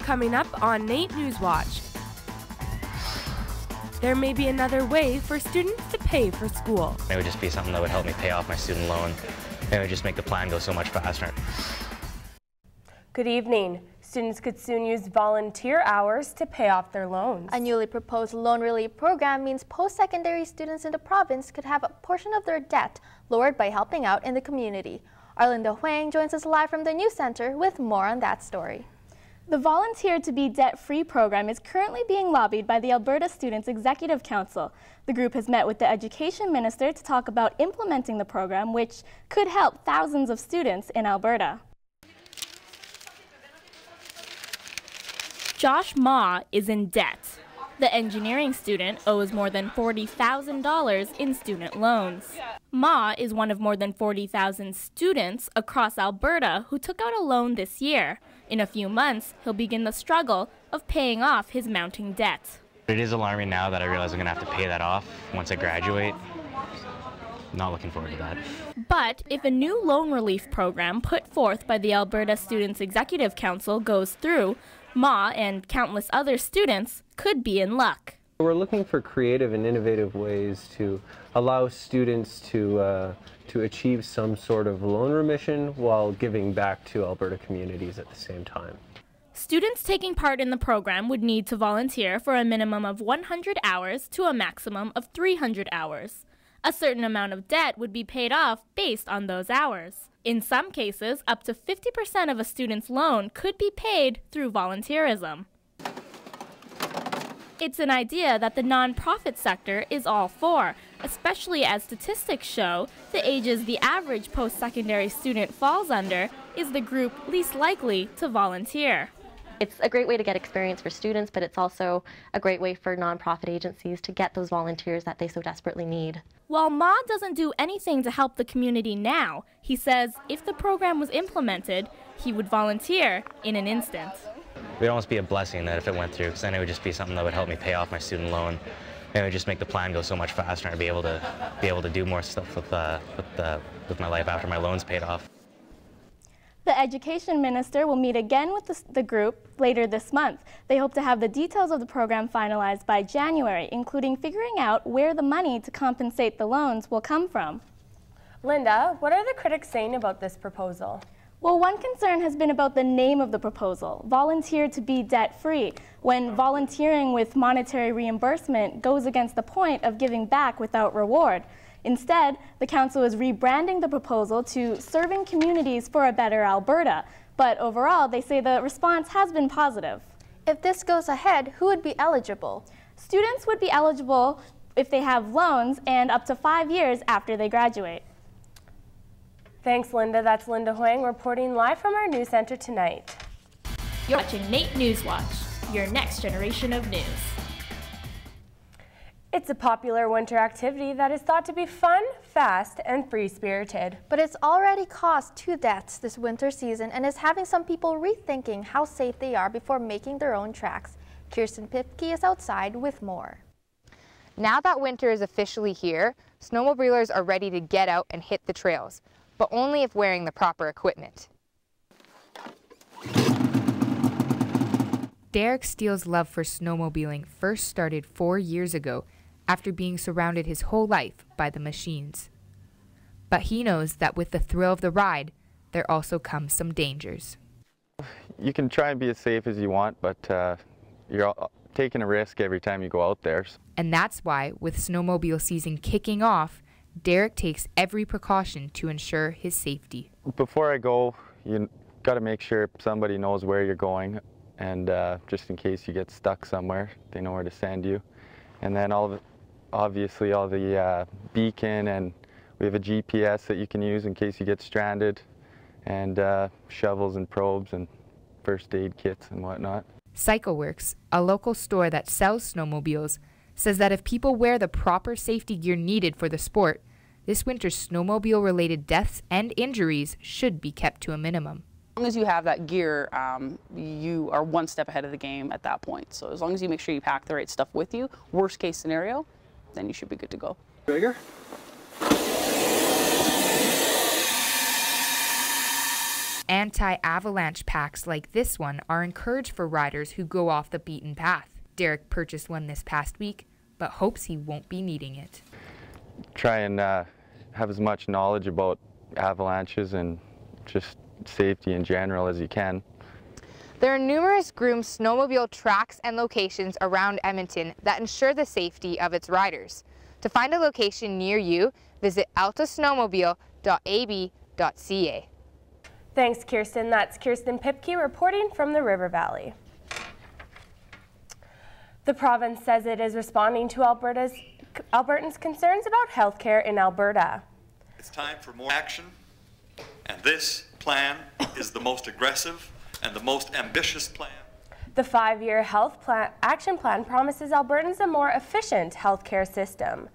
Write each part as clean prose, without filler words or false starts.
Coming up on NAIT NewsWatch. There may be another way for students to pay for school. It would just be something that would help me pay off my student loan. It would just make the plan go so much faster. Good evening. Students could soon use volunteer hours to pay off their loans. A newly proposed loan relief program means post-secondary students in the province could have a portion of their debt lowered by helping out in the community. Arlinda Huang joins us live from the News Center with more on that story. The Volunteer to Be Debt-Free program is currently being lobbied by the Alberta Students Executive Council. The group has met with the Education Minister to talk about implementing the program, which could help thousands of students in Alberta. Josh Ma is in debt. The engineering student owes more than $40,000 in student loans. Ma is one of more than 40,000 students across Alberta who took out a loan this year. In a few months, he'll begin the struggle of paying off his mounting debt. It is alarming now that I realize I'm going to have to pay that off once I graduate. Not looking forward to that. But if a new loan relief program put forth by the Alberta Students Executive Council goes through, Ma and countless other students could be in luck. We're looking for creative and innovative ways to allow students to achieve some sort of loan remission while giving back to Alberta communities at the same time. Students taking part in the program would need to volunteer for a minimum of 100 hours to a maximum of 300 hours. A certain amount of debt would be paid off based on those hours. In some cases, up to 50% of a student's loan could be paid through volunteerism. It's an idea that the nonprofit sector is all for, especially as statistics show the ages the average post-secondary student falls under is the group least likely to volunteer. It's a great way to get experience for students, but it's also a great way for nonprofit agencies to get those volunteers that they so desperately need. While Ma doesn't do anything to help the community now, he says if the program was implemented, he would volunteer in an instant. It would almost be a blessing that if it went through, because then it would just be something that would help me pay off my student loan. It would just make the plan go so much faster, and I'd be able to do more stuff with my life after my loan's paid off. The Education Minister will meet again with the group later this month. They hope to have the details of the program finalized by January, including figuring out where the money to compensate the loans will come from. Linda, what are the critics saying about this proposal? Well, one concern has been about the name of the proposal, Volunteer to Be Debt-Free, when volunteering with monetary reimbursement goes against the point of giving back without reward. Instead, the council is rebranding the proposal to Serving Communities for a Better Alberta, but overall, they say the response has been positive. If this goes ahead, who would be eligible? Students would be eligible if they have loans and up to 5 years after they graduate. Thanks, Linda. That's Linda Huang reporting live from our news center tonight. You're watching NAIT NewsWatch, your next generation of news. It's a popular winter activity that is thought to be fun, fast, and free-spirited. But it's already caused 2 deaths this winter season and is having some people rethinking how safe they are before making their own tracks. Kirsten Pipke is outside with more. Now that winter is officially here, snowmobilers are ready to get out and hit the trails, but only if wearing the proper equipment. Derek Steele's love for snowmobiling first started 4 years ago after being surrounded his whole life by the machines. But he knows that with the thrill of the ride, there also comes some dangers. You can try and be as safe as you want, but you're taking a risk every time you go out there. And that's why, with snowmobile season kicking off, Derek takes every precaution to ensure his safety. Before I go, you got to make sure somebody knows where you're going, and just in case you get stuck somewhere, they know where to send you. And then obviously all the beacon, and we have a GPS that you can use in case you get stranded, and shovels and probes and first aid kits and whatnot. CycleWorks, a local store that sells snowmobiles, says that if people wear the proper safety gear needed for the sport, this winter's snowmobile-related deaths and injuries should be kept to a minimum. As long as you have that gear, you are one step ahead of the game at that point. So as long as you make sure you pack the right stuff with you, worst case scenario, then you should be good to go. Bigger? Anti-avalanche packs like this one are encouraged for riders who go off the beaten path. Derek purchased one this past week, but hopes he won't be needing it. Try and have as much knowledge about avalanches and just safety in general as you can. There are numerous groomed snowmobile tracks and locations around Edmonton that ensure the safety of its riders. To find a location near you, visit altasnowmobile.ab.ca. Thanks, Kirsten. That's Kirsten Pipke reporting from the River Valley. The province says it is responding to Albertans' concerns about healthcare in Alberta. It's time for more action, and this plan is the most aggressive and the most ambitious plan. The 5-year action plan promises Albertans a more efficient healthcare system.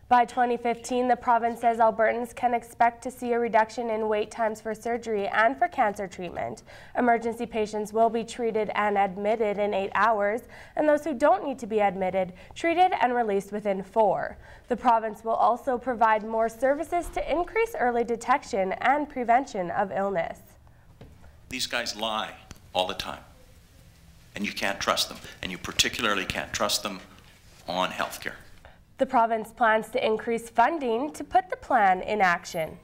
By 2015, the province says Albertans can expect to see a reduction in wait times for surgery and for cancer treatment. Emergency patients will be treated and admitted in 8 hours, and those who don't need to be admitted, treated and released within 4. The province will also provide more services to increase early detection and prevention of illness. These guys lie all the time, and you can't trust them, and you particularly can't trust them on healthcare. The province plans to increase funding to put the plan in action.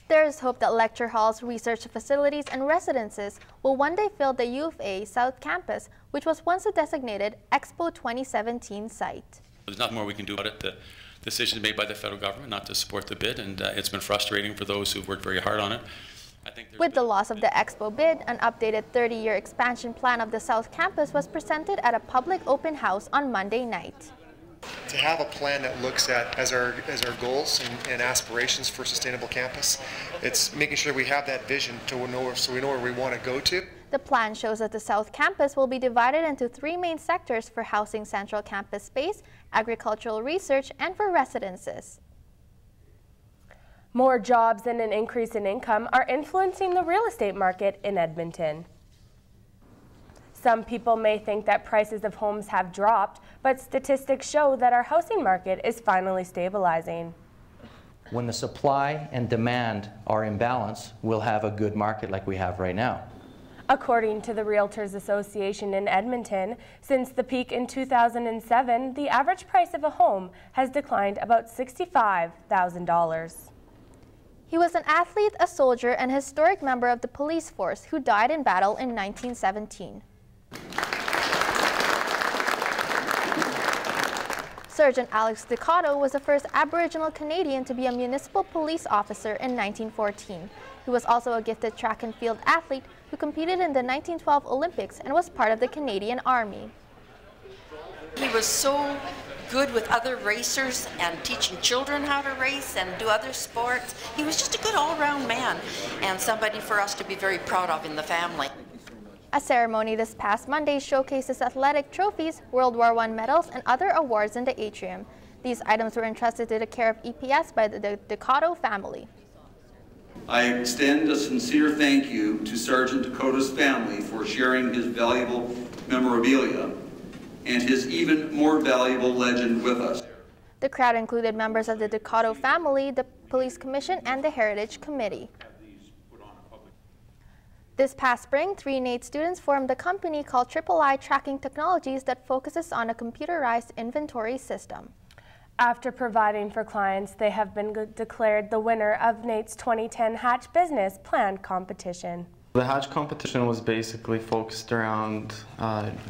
There is hope that lecture halls, research facilities, and residences will one day fill the U of A South Campus, which was once a designated Expo 2017 site. There's nothing more we can do about it. The decision made by the federal government not to support the bid, and it's been frustrating for those who've worked very hard on it. With the loss of the Expo bid, an updated 30-year expansion plan of the South Campus was presented at a public open house on Monday night. To have a plan that looks at as our goals and aspirations for sustainable campus, it's making sure we have that vision so we know where we want to go to. The plan shows that the South Campus will be divided into 3 main sectors for housing central campus space, agricultural research, and for residences. More jobs and an increase in income are influencing the real estate market in Edmonton. Some people may think that prices of homes have dropped, but statistics show that our housing market is finally stabilizing. When the supply and demand are in balance, we'll have a good market like we have right now. According to the Realtors Association in Edmonton, since the peak in 2007, the average price of a home has declined about $65,000. He was an athlete, a soldier, and a historic member of the police force who died in battle in 1917. Sergeant Alex Ducato was the first Aboriginal Canadian to be a municipal police officer in 1914. He was also a gifted track and field athlete who competed in the 1912 Olympics and was part of the Canadian Army. He was so good with other racers and teaching children how to race and do other sports. He was just a good all-around man and somebody for us to be very proud of in the family. A ceremony this past Monday showcases athletic trophies, World War I medals, and other awards in the atrium. These items were entrusted to the care of EPS by the Ducato family. I extend a sincere thank you to Sergeant Ducato's family for sharing his valuable memorabilia and his even more valuable legend with us. The crowd included members of the Ducato family, the Police Commission, and the Heritage Committee. This past spring, 3 NAIT students formed a company called III Tracking Technologies that focuses on a computerized inventory system. After providing for clients, they have been declared the winner of NAIT's 2010 Hatch Business Plan competition. The Hatch competition was basically focused around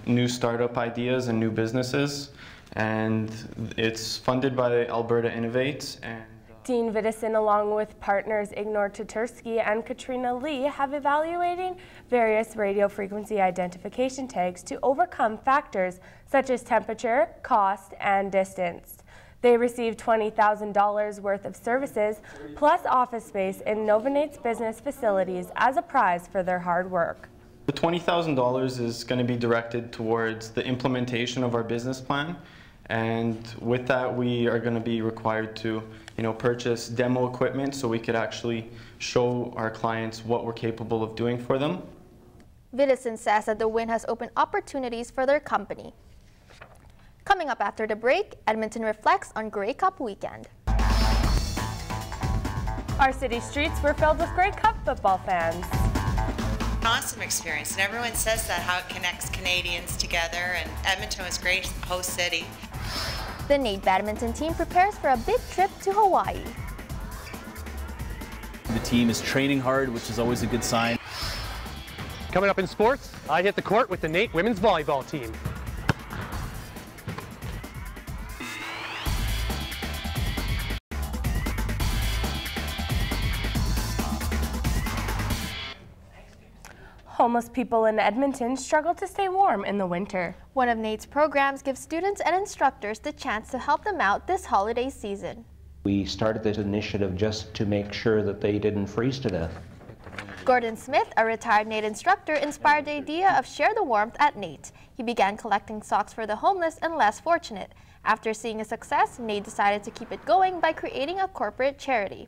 new startup ideas and new businesses, and it's funded by Alberta Innovates. And Dean Vidison, along with partners Ignor Tatursky and Katrina Lee, have evaluating various radio frequency identification tags to overcome factors such as temperature, cost, and distance. They received $20,000 worth of services plus office space in NovaNAIT's business facilities as a prize for their hard work. The $20,000 is going to be directed towards the implementation of our business plan, and with that we are going to be required to purchase demo equipment so we could actually show our clients what we're capable of doing for them. Vidison says that the win has opened opportunities for their company. Coming up after the break, Edmonton reflects on Grey Cup weekend. Our city streets were filled with Grey Cup football fans. Awesome experience, and everyone says that, how it connects Canadians together, and Edmonton was great, host city. The NAIT badminton team prepares for a big trip to Hawaii. The team is training hard, which is always a good sign. Coming up in sports, I hit the court with the NAIT women's volleyball team. Homeless people in Edmonton struggle to stay warm in the winter. One of NAIT's programs gives students and instructors the chance to help them out this holiday season. We started this initiative just to make sure that they didn't freeze to death. Gordon Smith, a retired NAIT instructor, inspired the idea of Share the Warmth at NAIT. He began collecting socks for the homeless and less fortunate. After seeing a success, NAIT decided to keep it going by creating a corporate charity.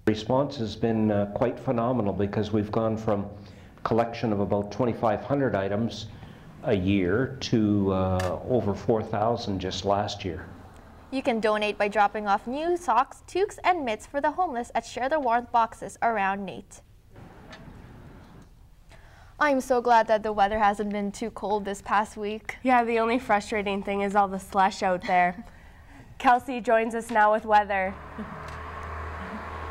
The response has been quite phenomenal because we've gone from collection of about 2,500 items a year to over 4,000 just last year. You can donate by dropping off new socks, toques, and mitts for the homeless at Share the Warmth boxes around NAIT. I'm so glad that the weather hasn't been too cold this past week. Yeah, the only frustrating thing is all the slush out there. Kelsey joins us now with weather.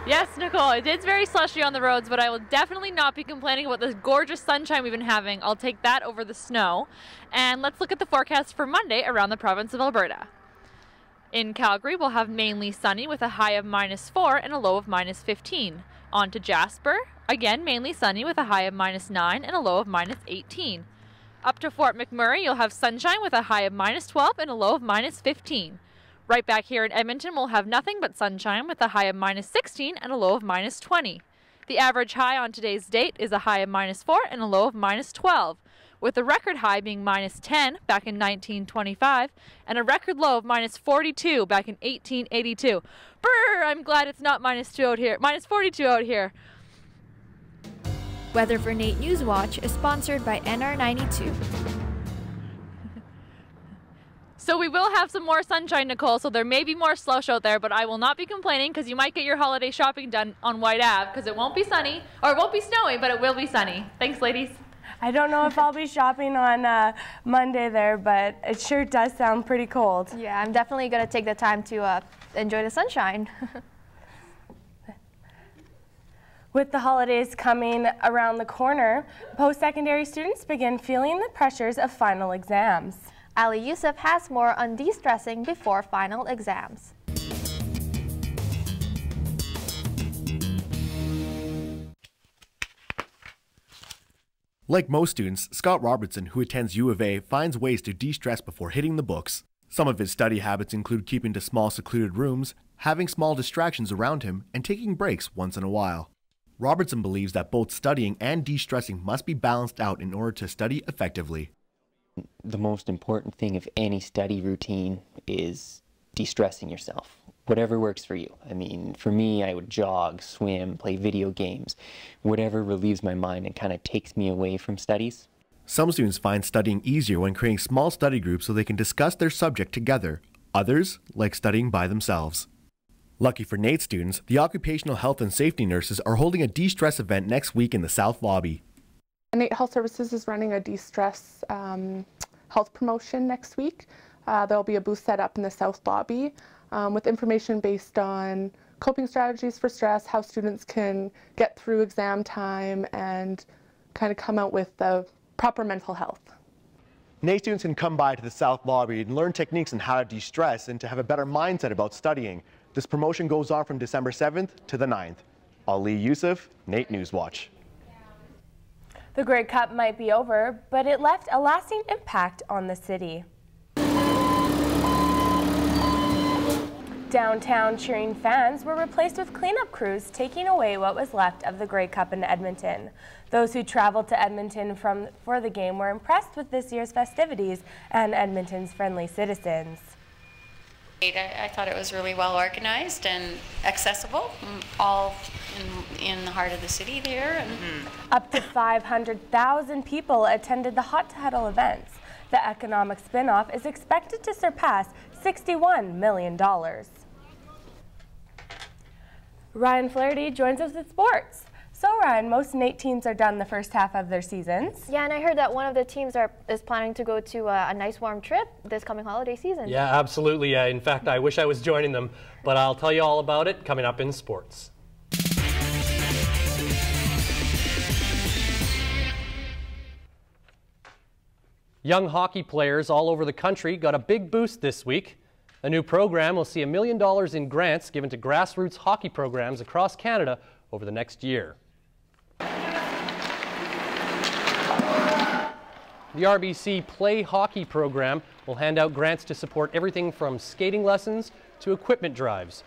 Yes, Nicole, it is very slushy on the roads, but I will definitely not be complaining about the gorgeous sunshine we've been having. I'll take that over the snow. And let's look at the forecast for Monday around the province of Alberta. In Calgary, we'll have mainly sunny with a high of -4 and a low of -15. On to Jasper, again mainly sunny with a high of -9 and a low of -18. Up to Fort McMurray, you'll have sunshine with a high of -12 and a low of -15. Right back here in Edmonton, we'll have nothing but sunshine with a high of -16 and a low of -20. The average high on today's date is a high of -4 and a low of -12. With the record high being -10 back in 1925 and a record low of -42 back in 1882. Brr, I'm glad it's not -2 out here, -42 out here. Weather for NAIT NewsWatch is sponsored by NR92. So we will have some more sunshine, Nicole, so there may be more slush out there, but I will not be complaining because you might get your holiday shopping done on White Ave because it won't be sunny, or it won't be snowy, but it will be sunny. Thanks, ladies. I don't know if I'll be shopping on Monday there, but it sure does sound pretty cold. Yeah, I'm definitely going to take the time to enjoy the sunshine. With the holidays coming around the corner, post-secondary students begin feeling the pressures of final exams. Ali Youssef has more on de-stressing before final exams. Like most students, Scott Robertson, who attends U of A, finds ways to de-stress before hitting the books. Some of his study habits include keeping to small secluded rooms, having small distractions around him, and taking breaks once in a while. Robertson believes that both studying and de-stressing must be balanced out in order to study effectively. The most important thing of any study routine is de-stressing yourself. Whatever works for you. I mean, for me, I would jog, swim, play video games, whatever relieves my mind and kind of takes me away from studies. Some students find studying easier when creating small study groups so they can discuss their subject together. Others like studying by themselves. Lucky for NAIT students, the occupational health and safety nurses are holding a de-stress event next week in the South Lobby. NAIT Health Services is running a de-stress health promotion next week. There'll be a booth set up in the South Lobby with information based on coping strategies for stress, how students can get through exam time, and kind of come out with the proper mental health. NAIT students can come by to the South Lobby and learn techniques on how to de-stress and to have a better mindset about studying. This promotion goes on from December 7th to the 9th. Ali Youssef, NAIT NewsWatch. The Grey Cup might be over, but it left a lasting impact on the city. Downtown cheering fans were replaced with cleanup crews taking away what was left of the Grey Cup in Edmonton. Those who traveled to Edmonton for the game were impressed with this year's festivities and Edmonton's friendly citizens. I thought it was really well organized and accessible, all in the heart of the city there. Up to 500,000 people attended the Hot to Huddle events. The economic spin-off is expected to surpass $61 million. Ryan Flaherty joins us with sports. So Ryan, most NAIT teams are done the first half of their seasons. Yeah, and I heard that one of the teams is planning to go to a nice warm trip this coming holiday season. Yeah, absolutely. In fact, I wish I was joining them, but I'll tell you all about it coming up in sports. Young hockey players all over the country got a big boost this week. A new program will see $1 million in grants given to grassroots hockey programs across Canada over the next year. The RBC Play Hockey program will hand out grants to support everything from skating lessons to equipment drives.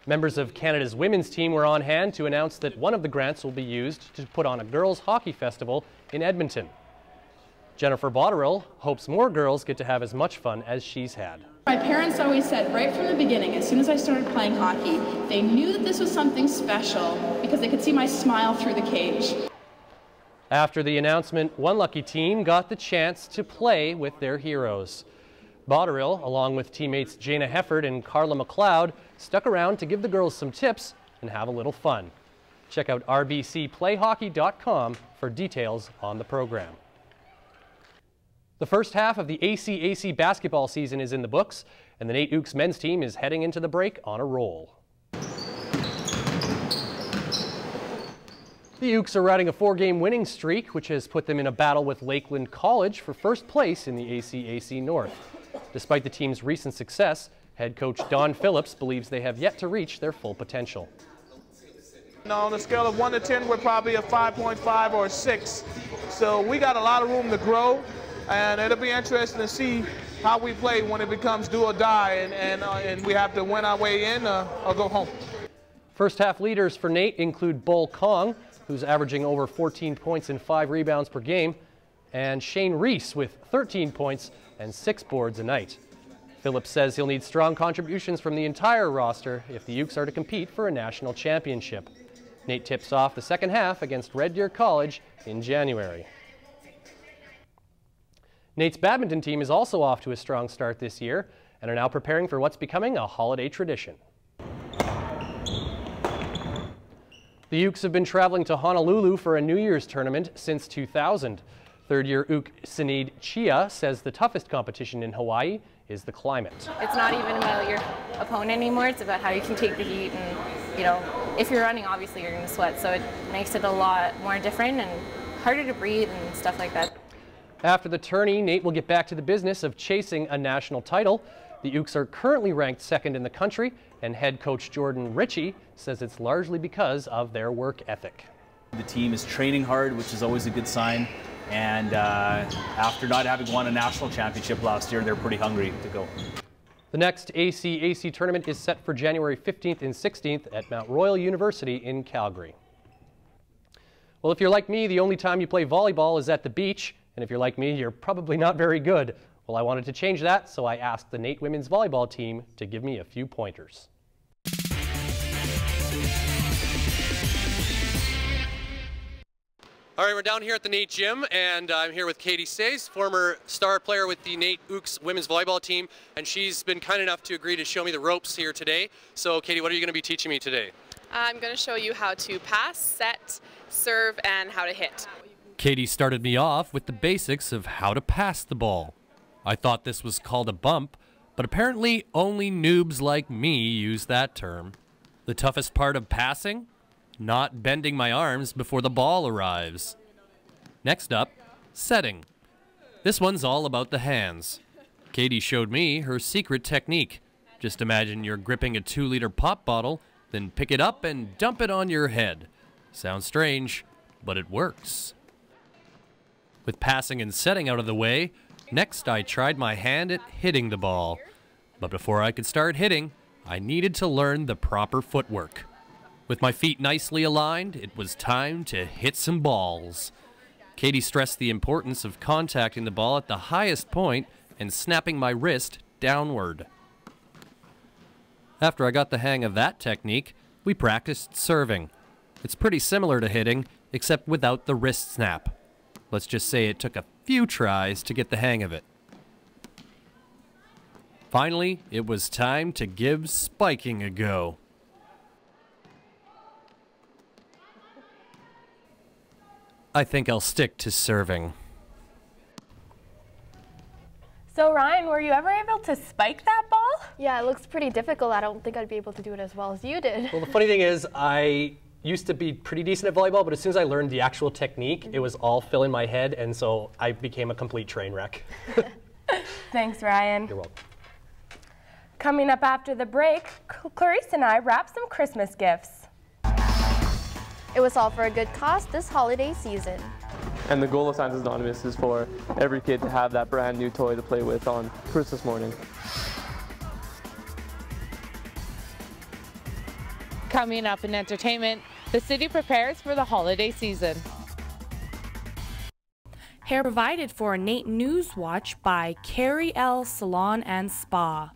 Members of Canada's women's team were on hand to announce that one of the grants will be used to put on a girls' hockey festival in Edmonton. Jennifer Botterill hopes more girls get to have as much fun as she's had. My parents always said right from the beginning, as soon as I started playing hockey, they knew that this was something special because they could see my smile through the cage. After the announcement, one lucky team got the chance to play with their heroes. Botterill, along with teammates Jana Hefford and Carla McLeod, stuck around to give the girls some tips and have a little fun. Check out rbcplayhockey.com for details on the program. The first half of the ACAC basketball season is in the books, and the NAIT Ooks men's team is heading into the break on a roll. The Ooks are riding a 4-game winning streak, which has put them in a battle with Lakeland College for first place in the ACAC North. Despite the team's recent success, head coach Don Phillips believes they have yet to reach their full potential. Now, on a scale of 1 to 10, we're probably a 5.5 or a 6. So we got a lot of room to grow, and it'll be interesting to see how we play when it becomes do or die, and we have to win our way in or go home. First half leaders for NAIT include Bull Kong, who's averaging over 14 points and 5 rebounds per game, and Shane Reese with 13 points and 6 boards a night. Phillips says he'll need strong contributions from the entire roster if the Ooks are to compete for a national championship. NAIT tips off the second half against Red Deer College in January. NAIT's badminton team is also off to a strong start this year and are now preparing for what's becoming a holiday tradition. The Ooks have been traveling to Honolulu for a New Year's tournament since 2000. Third-year Ook Sinead Chia says the toughest competition in Hawaii is the climate. It's not even about your opponent anymore, it's about how you can take the heat, and you know, if you're running, obviously you're going to sweat, so it makes it a lot more different and harder to breathe and stuff like that. After the tourney, NAIT will get back to the business of chasing a national title. The Ooks are currently ranked second in the country, and head coach Jordan Ritchie says it's largely because of their work ethic. The team is training hard, which is always a good sign, and after not having won a national championship last year, they're pretty hungry to go. The next ACAC tournament is set for January 15th and 16th at Mount Royal University in Calgary. Well, if you're like me, the only time you play volleyball is at the beach, and if you're like me, you're probably not very good. Well, I wanted to change that, so I asked the NAIT women's volleyball team to give me a few pointers. All right, we're down here at the NAIT gym, and I'm here with Katie Stays, former star player with the NAIT Ooks women's volleyball team, and she's been kind enough to agree to show me the ropes here today. So, Katie, what are you going to be teaching me today? I'm going to show you how to pass, set, serve, and how to hit. Katie started me off with the basics of how to pass the ball. I thought this was called a bump, but apparently only noobs like me use that term. The toughest part of passing? Not bending my arms before the ball arrives. Next up, setting. This one's all about the hands. Katie showed me her secret technique. Just imagine you're gripping a 2-liter pop bottle, then pick it up and dump it on your head. Sounds strange, but it works. With passing and setting out of the way, next I tried my hand at hitting the ball. But before I could start hitting, I needed to learn the proper footwork. With my feet nicely aligned, it was time to hit some balls. Katie stressed the importance of contacting the ball at the highest point and snapping my wrist downward. After I got the hang of that technique, we practiced serving. It's pretty similar to hitting, except without the wrist snap. Let's just say it took a few tries to get the hang of it. Finally, it was time to give spiking a go. I think I'll stick to serving. So Ryan, were you ever able to spike that ball? Yeah, it looks pretty difficult. I don't think I'd be able to do it as well as you did. Well, the funny thing is, I used to be pretty decent at volleyball, but as soon as I learned the actual technique, it was all fill in my head, and so I became a complete train wreck. Thanks, Ryan. You're welcome. Coming up after the break, Clarice and I wrap some Christmas gifts. It was all for a good cause this holiday season. And the goal of Santa's Anonymous is for every kid to have that brand new toy to play with on Christmas morning. Coming up in entertainment, the city prepares for the holiday season. Hair provided for NAIT NewsWatch by Carrie L. Salon and Spa.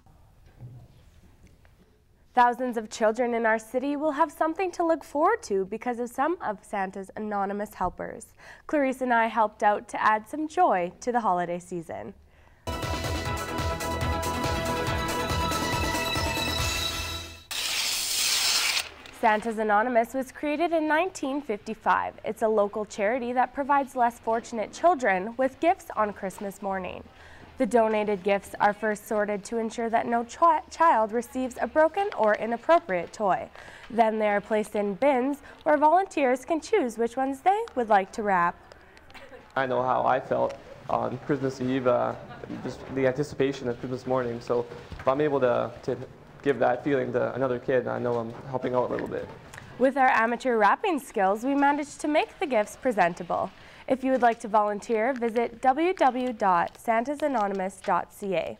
Thousands of children in our city will have something to look forward to because of some of Santa's anonymous helpers. Clarice and I helped out to add some joy to the holiday season. Santa's Anonymous was created in 1955. It's a local charity that provides less fortunate children with gifts on Christmas morning. The donated gifts are first sorted to ensure that no child receives a broken or inappropriate toy. Then they are placed in bins where volunteers can choose which ones they would like to wrap. I know how I felt on Christmas Eve, just the anticipation of Christmas morning. So if I'm able to give that feeling to another kid, I know I'm helping out a little bit. With our amateur wrapping skills, we managed to make the gifts presentable. If you would like to volunteer, visit www.santasanonymous.ca.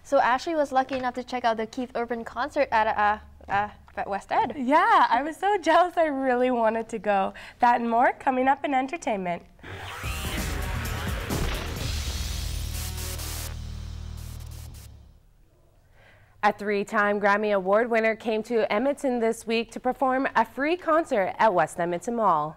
So Ashley was lucky enough to check out the Keith Urban concert at West Ed. Yeah, I was so jealous. I really wanted to go. That and more coming up in entertainment. A three-time Grammy Award winner came to Edmonton this week to perform a free concert at West Edmonton Mall.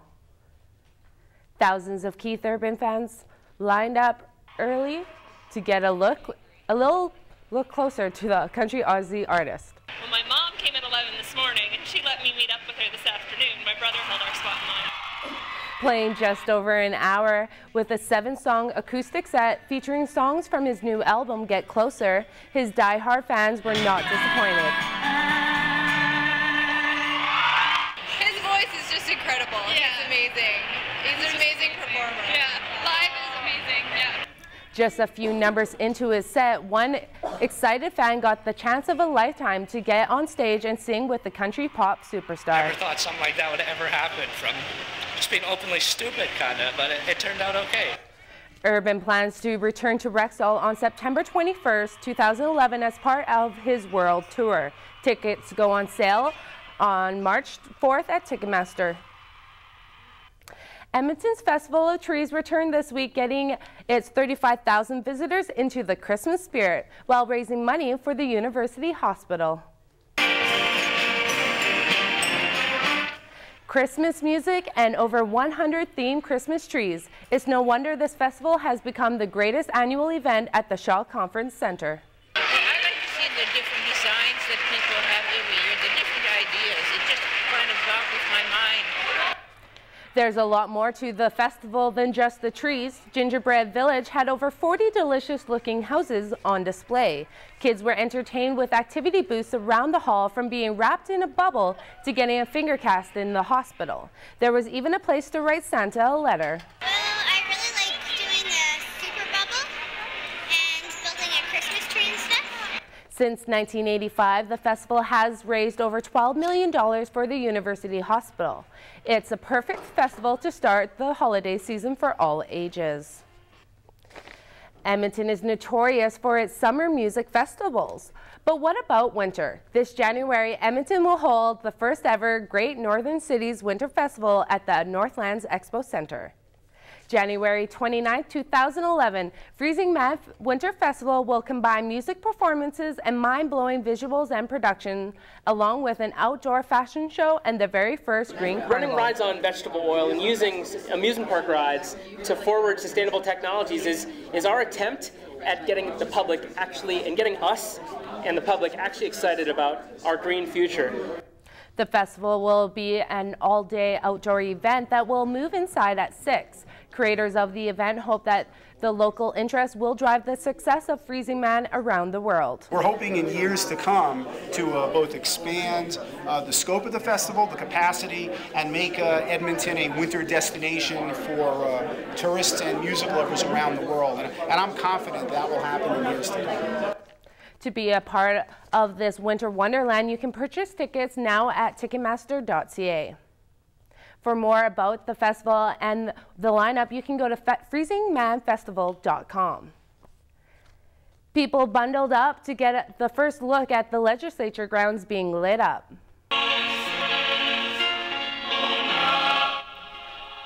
Thousands of Keith Urban fans lined up early to get a little look closer to the country Aussie artist. Well, my mom came at 11 this morning and she let me meet up with her this afternoon. My brother held our spot in line. Playing just over an hour with a 7-song acoustic set featuring songs from his new album, Get Closer, his die-hard fans were not disappointed. His voice is just incredible. Yeah. He's amazing. He's an amazing performer. Yeah, live is amazing. Yeah. Just a few numbers into his set, one excited fan got the chance of a lifetime to get on stage and sing with the country pop superstar. Never thought something like that would ever happen, from just being openly stupid, kind of, but it turned out okay. Urban plans to return to Rexall on September 21st, 2011 as part of his world tour. Tickets go on sale on March 4th at Ticketmaster. Edmonton's Festival of Trees returned this week, getting its 35,000 visitors into the Christmas spirit while raising money for the University Hospital. Christmas music and over 100 themed Christmas trees. It's no wonder this festival has become the greatest annual event at the Shaw Conference Centre. I like to see the different designs that people have every year, the different ideas. It just kind of boggles my mind. There's a lot more to the festival than just the trees. Gingerbread Village had over 40 delicious-looking houses on display. Kids were entertained with activity booths around the hall, from being wrapped in a bubble to getting a finger cast in the hospital. There was even a place to write Santa a letter. Well, I really like doing the super bubble and building a Christmas tree and stuff. Since 1985, the festival has raised over $12 million for the University Hospital. It's a perfect festival to start the holiday season for all ages. Edmonton is notorious for its summer music festivals. But what about winter? This January, Edmonton will hold the first ever Great Northern Cities Winter Festival at the Northlands Expo Centre. January 29, 2011, Freezing Mad Winter Festival will combine music performances and mind-blowing visuals and production, along with an outdoor fashion show and the very first green carnival. Running rides on vegetable oil and using amusement park rides to forward sustainable technologies is our attempt at getting the public actually, and getting us and the public actually excited about our green future. The festival will be an all-day outdoor event that will move inside at 6. Creators of the event hope that the local interest will drive the success of Freezing Man around the world. We're hoping in years to come to both expand the scope of the festival, the capacity, and make Edmonton a winter destination for tourists and music lovers around the world. And I'm confident that will happen in years to come. To be a part of this winter wonderland, you can purchase tickets now at ticketmaster.ca. For more about the festival and the lineup, you can go to freezingmanfestival.com. People bundled up to get the first look at the legislature grounds being lit up.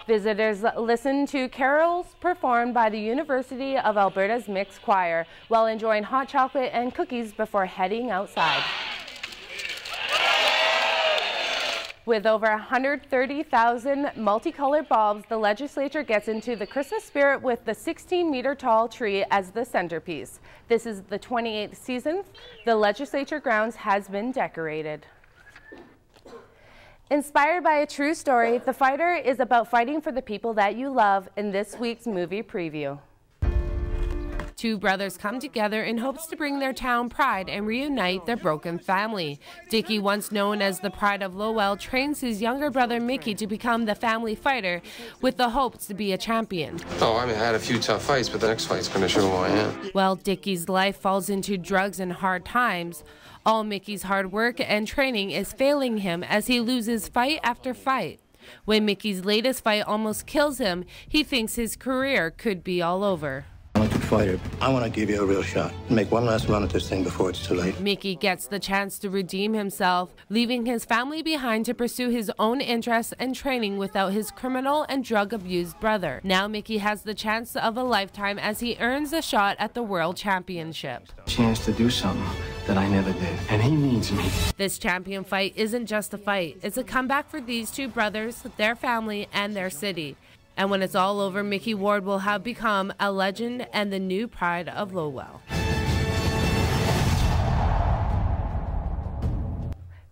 Visitors listened to carols performed by the University of Alberta's mixed choir while enjoying hot chocolate and cookies before heading outside. With over 130,000 multicolored bulbs, the legislature gets into the Christmas spirit with the 16-meter-tall tree as the centerpiece. This is the 28th season the legislature grounds has been decorated. Inspired by a true story, The Fighter is about fighting for the people that you love in this week's movie preview. Two brothers come together in hopes to bring their town pride and reunite their broken family. Dickie, once known as the Pride of Lowell, trains his younger brother Mickey to become the family fighter with the hopes to be a champion. Oh, I mean, I had a few tough fights, but the next fight's going to show who I am. While Dickie's life falls into drugs and hard times, all Mickey's hard work and training is failing him as he loses fight after fight. When Mickey's latest fight almost kills him, he thinks his career could be all over. I'm a good fighter. I want to give you a real shot. Make one last run at this thing before it's too late. Mickey gets the chance to redeem himself, leaving his family behind to pursue his own interests and training without his criminal and drug-abused brother. Now Mickey has the chance of a lifetime as he earns a shot at the World Championship. Chance to do something that I never did, and he needs me. This champion fight isn't just a fight. It's a comeback for these two brothers, their family, and their city. And when it's all over, Mickey Ward will have become a legend and the new pride of Lowell.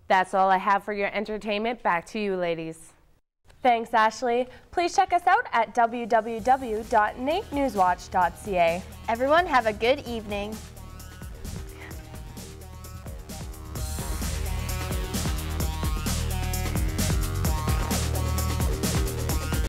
That's all I have for your entertainment. Back to you, ladies. Thanks, Ashley. Please check us out at www.naitnewswatch.ca. Everyone have a good evening.